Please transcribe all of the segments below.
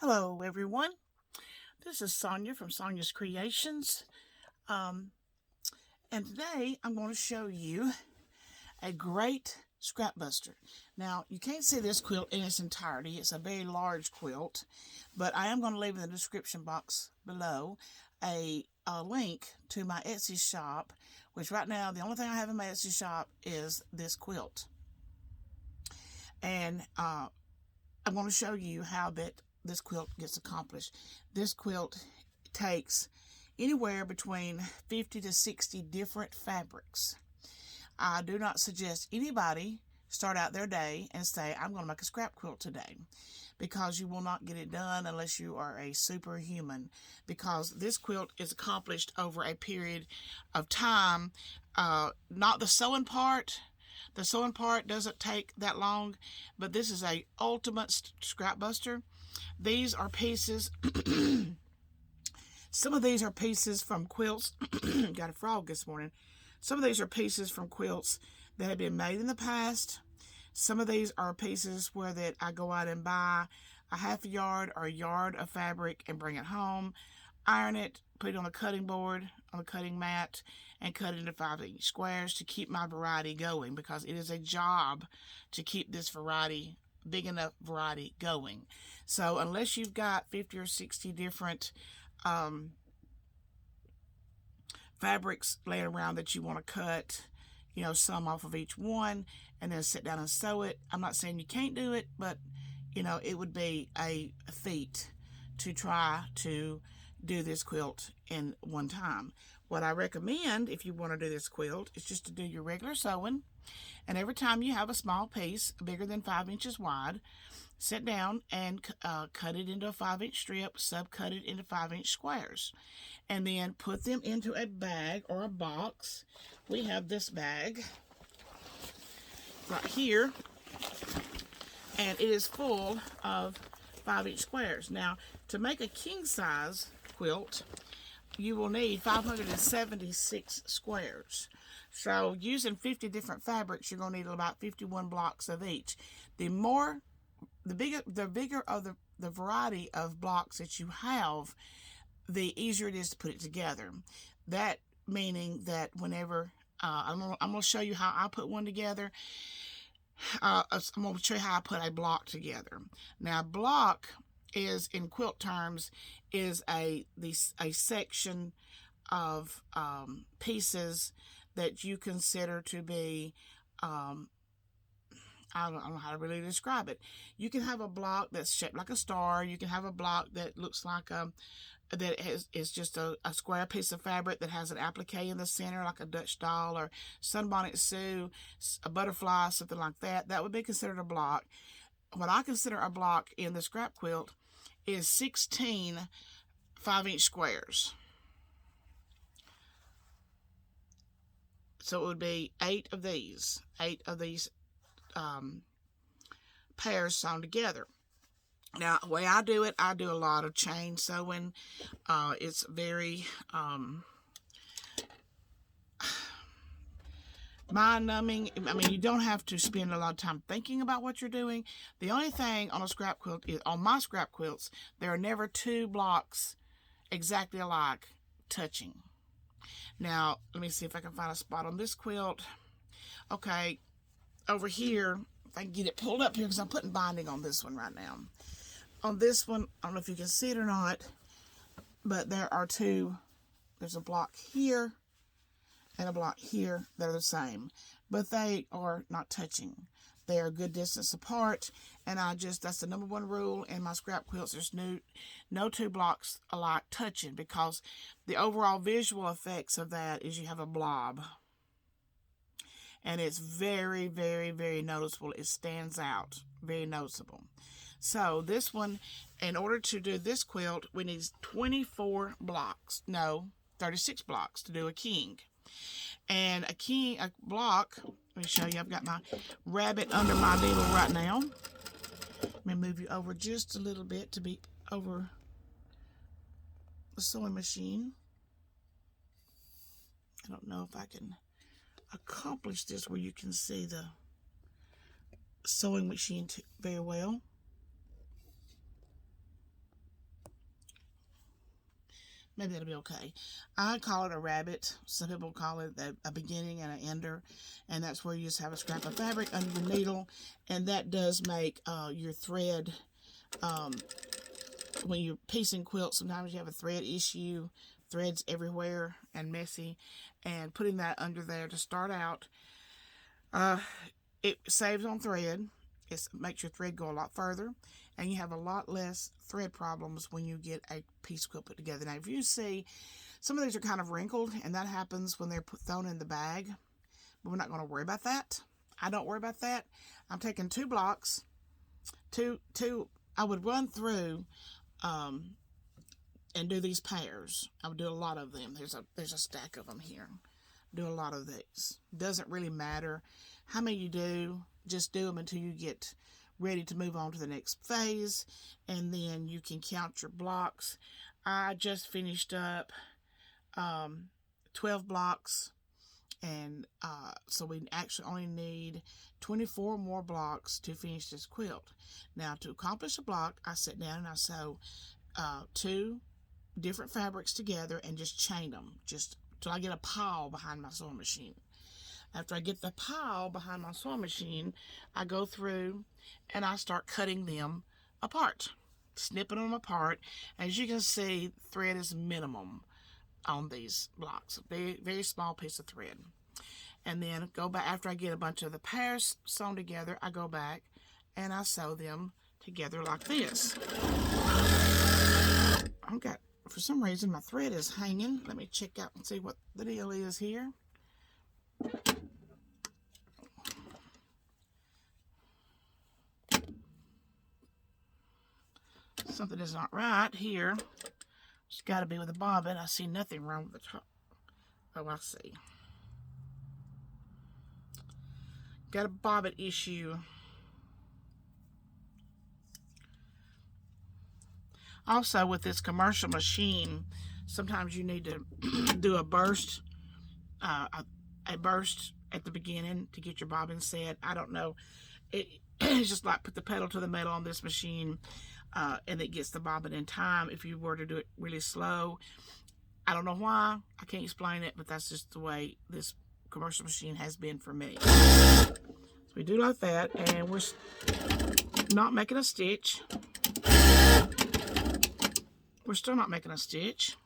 Hello everyone, this is Sonia from Sonyas Creations, and today I'm going to show you a great scrap buster. Now you can't see this quilt in its entirety, it's a very large quilt, but I am going to leave in the description box below a link to my Etsy shop, which right now the only thing I have in my Etsy shop is this quilt. And I'm going to show you how this quilt gets accomplished. This quilt takes anywhere between 50 to 60 different fabrics. I do not suggest anybody start out their day and say, I'm going to make a scrap quilt today, because you will not get it done unless you are a superhuman, because this quilt is accomplished over a period of time. Not the sewing part. The sewing part doesn't take that long, but this is a ultimate scrap buster. These are pieces. Some of these are pieces from quilts. Got a frog this morning. Some of these are pieces from quilts that have been made in the past. Some of these are pieces where that I go out and buy a half a yard or a yard of fabric and bring it home, iron it, put it on the cutting board, on the cutting mat, and cut it into 5-inch squares to keep my variety going, because it is a job to keep this variety, big enough variety, going. So unless you've got 50 or 60 different fabrics laying around that you want to cut, some off of each one and then sit down and sew it, I'm not saying you can't do it, but it would be a feat to try to do this quilt in one time. What I recommend, if you want to do this quilt, is just to do your regular sewing, and every time you have a small piece bigger than 5 inches wide, sit down and cut it into a 5-inch strip, subcut it into 5-inch squares, and then put them into a bag or a box. We have this bag right here, and it is full of 5-inch squares. Now, to make a king size quilt, you will need 576 squares. So using 50 different fabrics, you're going to need about 51 blocks of each. The bigger of the variety of blocks that you have, the easier it is to put it together. That meaning that whenever I'm going to show you how I put one together. I'm going to show you how I put a block together. Now, block is, in quilt terms, is a section of pieces that you consider to be, I don't know how to really describe it. You can have a block that's shaped like a star. You can have a block that looks like is just a square piece of fabric that has an applique in the center, like a Dutch doll or Sunbonnet Sue, a butterfly, something like that. That would be considered a block. What I consider a block in the scrap quilt is 16 5-inch squares. So it would be 8 of these pairs sewn together. Now, the way I do it, I do a lot of chain sewing. It's very mind-numbing. I mean, you don't have to spend a lot of time thinking about what you're doing. The only thing on a scrap quilt is, on my scrap quilts, there are never 2 blocks exactly alike touching. Now, let me see if I can find a spot on this quilt. Okay, over here, if I can get it pulled up here, because I'm putting binding on this one right now. On this one, I don't know if you can see it or not, but there are 2. There's a block here and a block here that are the same, but they are not touching. They are a good distance apart, and that's the number 1 rule in my scrap quilts. There's no 2 blocks alike touching, because the overall visual effects of that is you have a blob. And it's very, very, very noticeable. It stands out. Very noticeable. So this one, in order to do this quilt, we need 24 blocks. No, 36 blocks to do a king. And a block, let me show you. I've got my rabbit under my needle right now. Let me move you over just a little bit to be over the sewing machine. I don't know if I can accomplish this where you can see the sewing machine very well. Maybe that'll be okay. I call it a rabbit. Some people call it a beginning and an ender. And that's where you just have a scrap of fabric under the needle. And that does make your thread, when you're piecing quilts, sometimes you have a thread issue. Threads everywhere and messy. And putting that under there to start out, it saves on thread. It makes your thread go a lot further, and you have a lot less thread problems when you get a piece quilt put together. Now, if you see, some of these are kind of wrinkled, and that happens when they're thrown in the bag, but we're not going to worry about that. I don't worry about that. I'm taking 2 blocks, I would run through and do these pairs. I would do a lot of them. There's a stack of them here. Do a lot of these. Doesn't really matter how many you do. Just do them until you get ready to move on to the next phase, and then you can count your blocks. I just finished up 12 blocks, and so we actually only need 24 more blocks to finish this quilt. Now, to accomplish a block, I sit down and I sew 2 different fabrics together and just chain them, just till I get a pile behind my sewing machine. After I get the pile behind my sewing machine, I go through and I start cutting them apart, snipping them apart. As you can see, thread is minimum on these blocks, a very, very small piece of thread. And then go back, after I get a bunch of the pairs sewn together, I go back and I sew them together like this. For some reason, my thread is hanging. Let me check out and see what the deal is here. Something is not right here. It's got to be with the bobbin. I see nothing wrong with the top. Oh, I see. Got a bobbin issue. Also, with this commercial machine, sometimes you need to do a burst at the beginning to get your bobbin set. I don't know. It's just like put the pedal to the metal on this machine, and it gets the bobbin in time. If you were to do it really slow, I don't know why. I can't explain it, but that's just the way this commercial machine has been for me. So we do like that, and we're not making a stitch. We're still not making a stitch.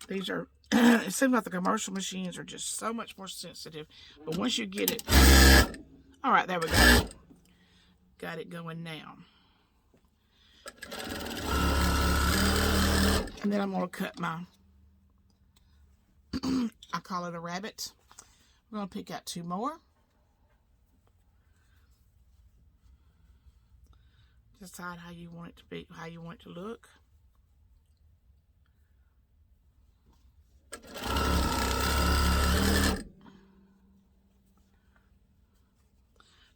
These are, it seems like the commercial machines are just so much more sensitive. But once you get it, all right, there we go. Got it going now. And then I'm going to cut my, I call it a rabbit. We're going to pick out 2 more. Decide how you want it to be, how you want it to look.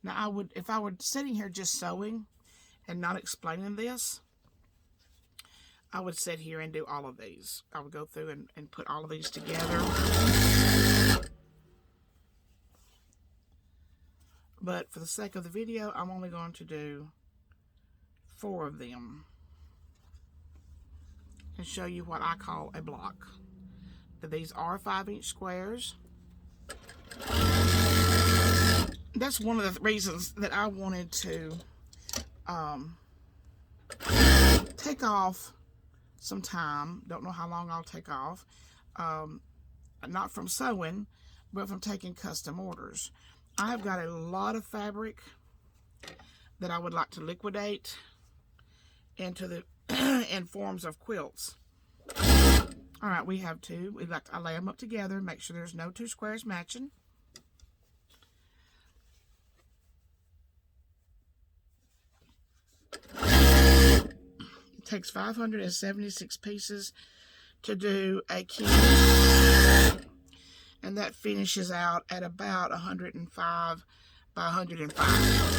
Now, I would, if I were sitting here just sewing and not explaining this, I would sit here and do all of these. I would go through and put all of these together. But for the sake of the video, I'm only going to do 4 of them and show you what I call a block. These are 5-inch squares. That's one of the reasons that I wanted to take off some time. Don't know how long I'll take off. Not from sewing, but from taking custom orders. I've got a lot of fabric that I would like to liquidate into the in forms of quilts. All right, we have 2. I lay them up together, make sure there's no 2 squares matching. It takes 576 pieces to do a key, and that finishes out at about 105 by 105.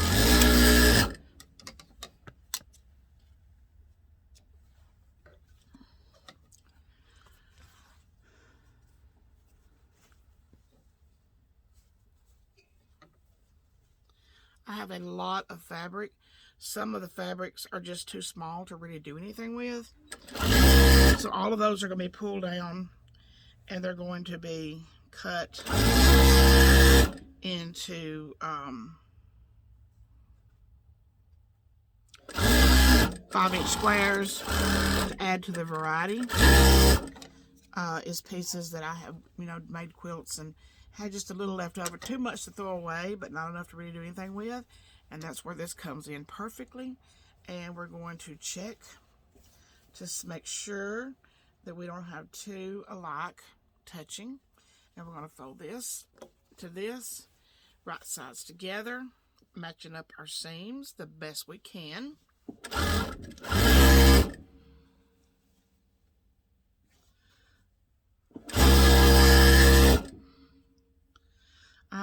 I have a lot of fabric, Some of the fabrics are just too small to really do anything with. So all of those are going to be pulled down, and they're going to be cut into 5-inch squares to add to the variety. Is pieces that I have, made quilts and had just a little left over. Too much to throw away, but not enough to really do anything with. And that's where this comes in perfectly. And we're going to check to make sure that we don't have two alike touching. And we're going to fold this to this, right sides together, matching up our seams the best we can.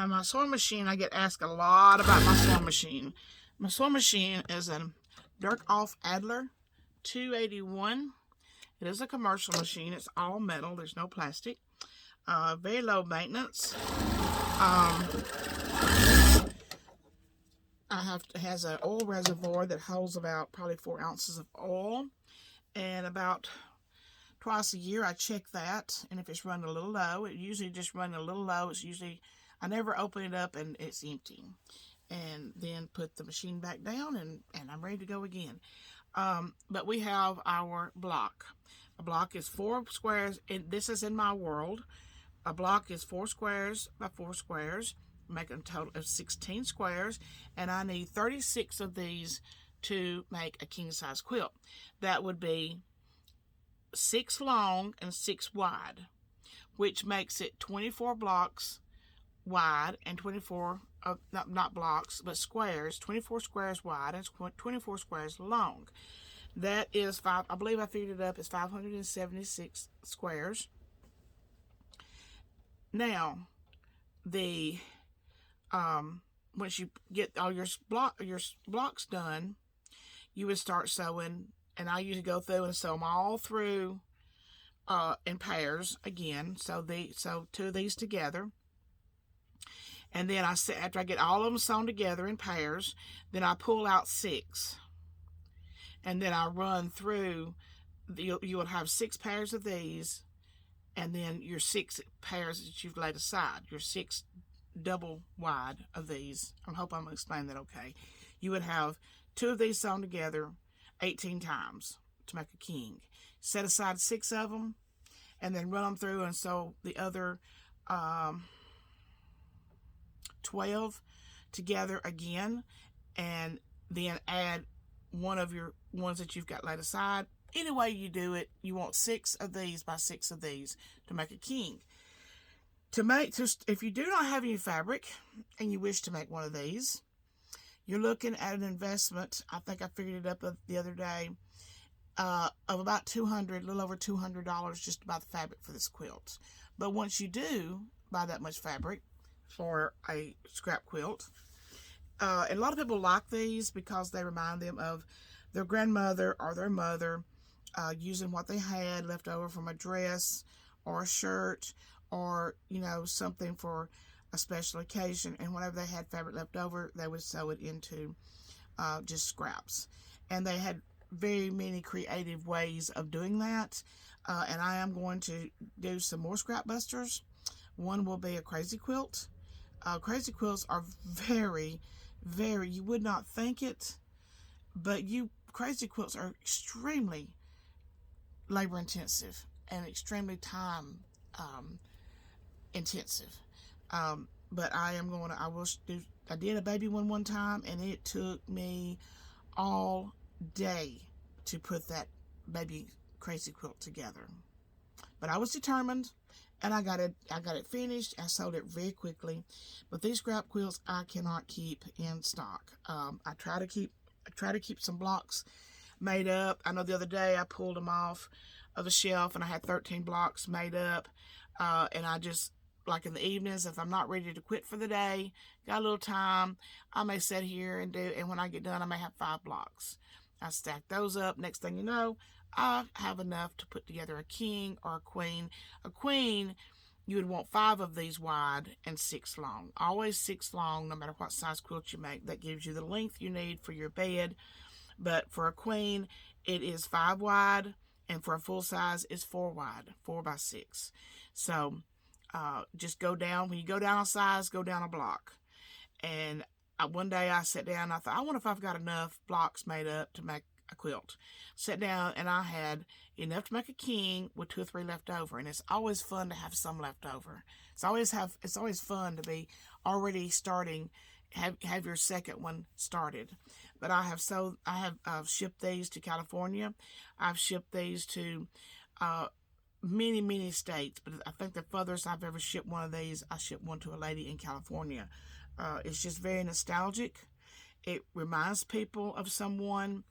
My sewing machine, I get asked a lot about my sewing machine. My sewing machine is a Dirk-Off Adler 281. It is a commercial machine. It's all metal. There's no plastic. Very low maintenance. It has an oil reservoir that holds about probably 4 ounces of oil, and about twice a year I check that, and if it's running a little low, it usually just running a little low. It's usually, I never open it up and it's empty, and then put the machine back down, and I'm ready to go again. But we have our block. A block is 4 squares, and this is in my world. A block is 4 squares by 4 squares, making a total of 16 squares, and I need 36 of these to make a king size quilt. That would be 6 long and 6 wide, which makes it 24 blocks wide and 24, not blocks, but squares, 24 squares wide and 24 squares long. That is I believe I figured it up, it's 576 squares. Now, once you get all your blocks done, you would start sewing, and I usually go through and sew them all through in pairs again. So 2 of these together, and then after I get all of them sewn together in pairs, then I pull out 6, and then I run through. You will have 6 pairs of these, and then your 6 pairs that you've laid aside, your 6 double wide of these. I hope I'm explaining that okay. You would have 2 of these sewn together 18 times to make a king. Set aside 6 of them, and then run them through and sew the other 12 together again, and then add one of your ones that you've got laid aside. Any way you do it, you want 6 of these by 6 of these to make a king. If you do not have any fabric and you wish to make one of these, you're looking at an investment, I think I figured it up the other day, of about a little over $200 just to buy the fabric for this quilt. But once you do buy that much fabric for a scrap quilt, and a lot of people like these because they remind them of their grandmother or their mother using what they had left over from a dress or a shirt, or something for a special occasion, and whenever they had fabric left over, they would sew it into just scraps. And they had very many creative ways of doing that, and I am going to do some more scrap busters. One will be a crazy quilt. Crazy quilts are very, very, you would not think it, but crazy quilts are extremely labor intensive and extremely time intensive. But I did a baby one time, and it took me all day to put that baby crazy quilt together. But I was determined, and I got it finished. I sold it very quickly. But these scrap quilts I cannot keep in stock. I try to keep some blocks made up. I know the other day I pulled them off of the shelf, and I had 13 blocks made up, and I just, like in the evenings, if I'm not ready to quit for the day, got a little time, I may sit here and when I get done, I may have 5 blocks. I stack those up. Next thing you know, I have enough to put together a king or a queen. A queen you would want 5 of these wide and 6 long. Always 6 long, no matter what size quilt you make. That gives you the length you need for your bed. But for a queen, it is 5 wide, and for a full size, it's 4 wide, 4 by 6. So just go down. When you go down a size, go down a block. And one day I sat down and I thought, I wonder if I've got enough blocks made up to make a quilt. Sat down and I had enough to make a king with 2 or 3 left over. And it's always fun to have some left over. It's always fun to be already starting, have your second one started. But I have shipped these to California. I've shipped these to many states, but I think the furthest I've ever shipped one of these, I shipped one to a lady in California. It's just very nostalgic. It reminds people of someone.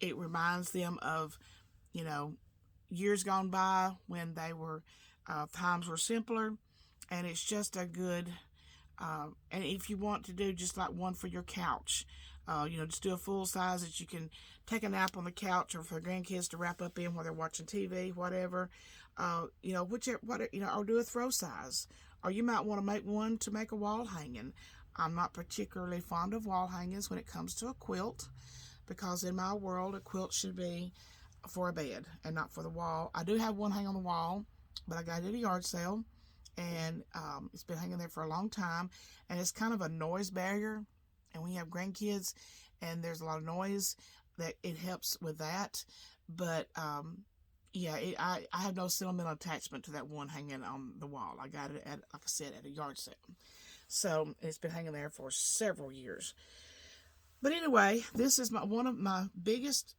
It reminds them of, years gone by when times were simpler, and it's just a good, and if you want to do just like one for your couch, just do a full size that you can take a nap on the couch, or for grandkids to wrap up in while they're watching TV, whatever, or do a throw size. Or you might want to make one to make a wall hanging. I'm not particularly fond of wall hangings when it comes to a quilt, because in my world, a quilt should be for a bed and not for the wall. I do have one hang on the wall, but I got it at a yard sale, and it's been hanging there for a long time, and it's kind of a noise barrier. And when you have grandkids and there's a lot of noise, that it helps with that. But I have no sentimental attachment to that one hanging on the wall. I got it at, like I said, at a yard sale. So it's been hanging there for several years. But anyway, this is my biggest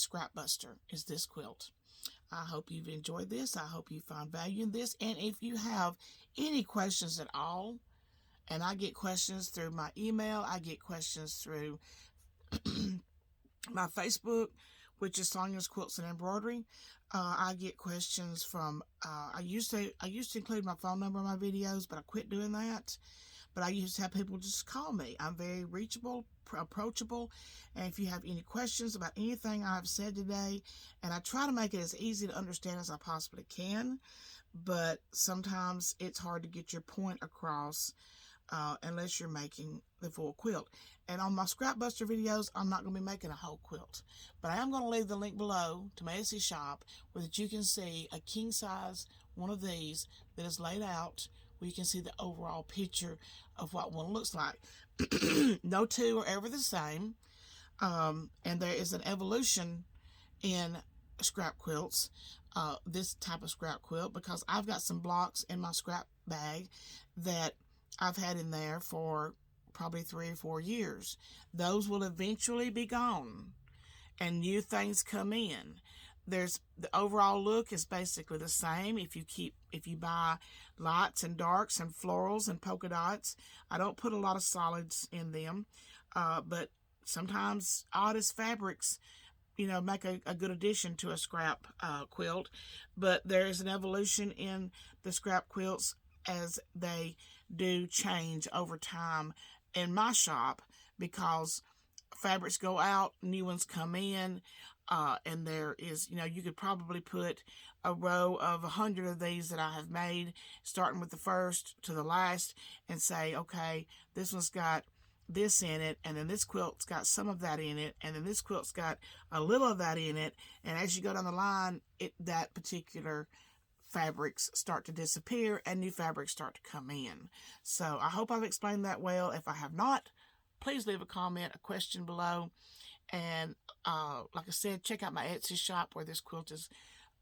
scrap buster is this quilt. I hope you've enjoyed this. I hope you found value in this. And if you have any questions at all, and I get questions through my email, I get questions through my Facebook, which is Sonyas Quilts and Embroidery. I get questions from, I used to include my phone number in my videos, but I quit doing that. But I used to have people just call me. I'm very reachable, approachable, and if you have any questions about anything I've said today, and I try to make it as easy to understand as I possibly can, but sometimes it's hard to get your point across unless you're making the full quilt. And on my scrap buster videos, I'm not going to be making a whole quilt, but I am going to leave the link below to my Etsy shop where that you can see a king size one of these that is laid out, where you can see the overall picture of what one looks like. No two are ever the same, and there is an evolution in scrap quilts, this type of scrap quilt, because I've got some blocks in my scrap bag that I've had in there for probably 3 or 4 years. Those will eventually be gone and new things come in. The overall look is basically the same if you buy lights and darks and florals and polka dots. I don't put a lot of solids in them, but sometimes oddest fabrics make a good addition to a scrap quilt. But there is an evolution in the scrap quilts as they do change over time in my shop, because fabrics go out, new ones come in, and there is, you could probably put a row of 100 of these that I have made, starting with the first to the last, and say, okay, this one's got this in it, and then this quilt's got some of that in it, and then this quilt's got a little of that in it, and as you go down the line, that particular fabrics start to disappear and new fabrics start to come in. So I hope I've explained that well. If I have not, please leave a comment, a question below. And like I said, check out my Etsy shop where this quilt is,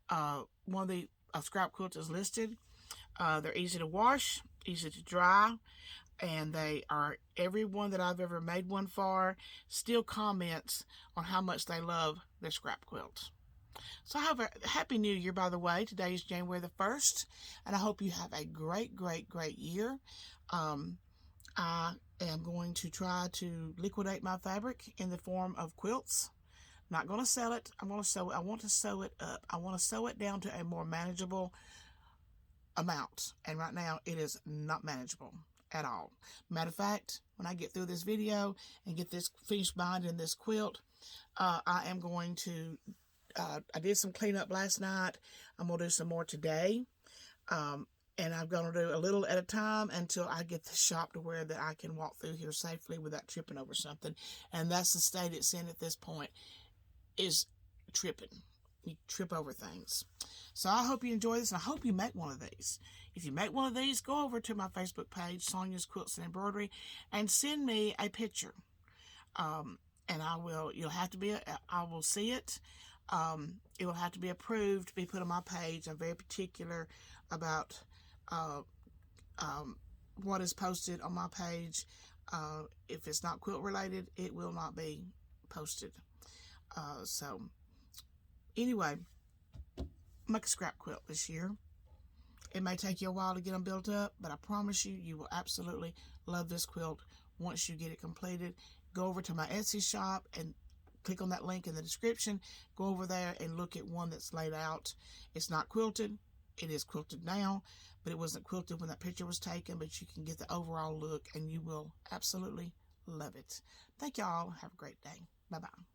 one of the scrap quilt is listed. They're easy to wash, easy to dry, and everyone that I've ever made one for still comments on how much they love their scrap quilt. So have a happy new year, by the way. Today is January the 1st, and I hope you have a great year. I am going to try to liquidate my fabric in the form of quilts. Not going to sell it. I'm going to sew it. I want to sew it up. I want to sew it down to a more manageable amount, and right now it is not manageable at all. Matter of fact, when I get through this video and get this finished binding this quilt, I am going to I did some cleanup last night. I'm going to do some more today. And I'm going to do a little at a time until I get the shop to where that I can walk through here safely without tripping over something. And that's the state it's in at this point, is tripping. You trip over things. So I hope you enjoy this, and I hope you make one of these. If you make one of these, go over to my Facebook page, Sonyas Quilts and Embroidery, and send me a picture. And I will, I will see it. It will have to be approved to be put on my page. I'm very particular about what is posted on my page. If it's not quilt related, it will not be posted. So anyway, make a scrap quilt this year. It may take you a while to get them built up, but I promise you, you will absolutely love this quilt once you get it completed. Go over to my Etsy shop and click on that link in the description. Go over there and look at one that's laid out. It's not quilted. It is quilted now, but it wasn't quilted when that picture was taken, but you can get the overall look, and you will absolutely love it. Thank y'all. Have a great day. Bye-bye.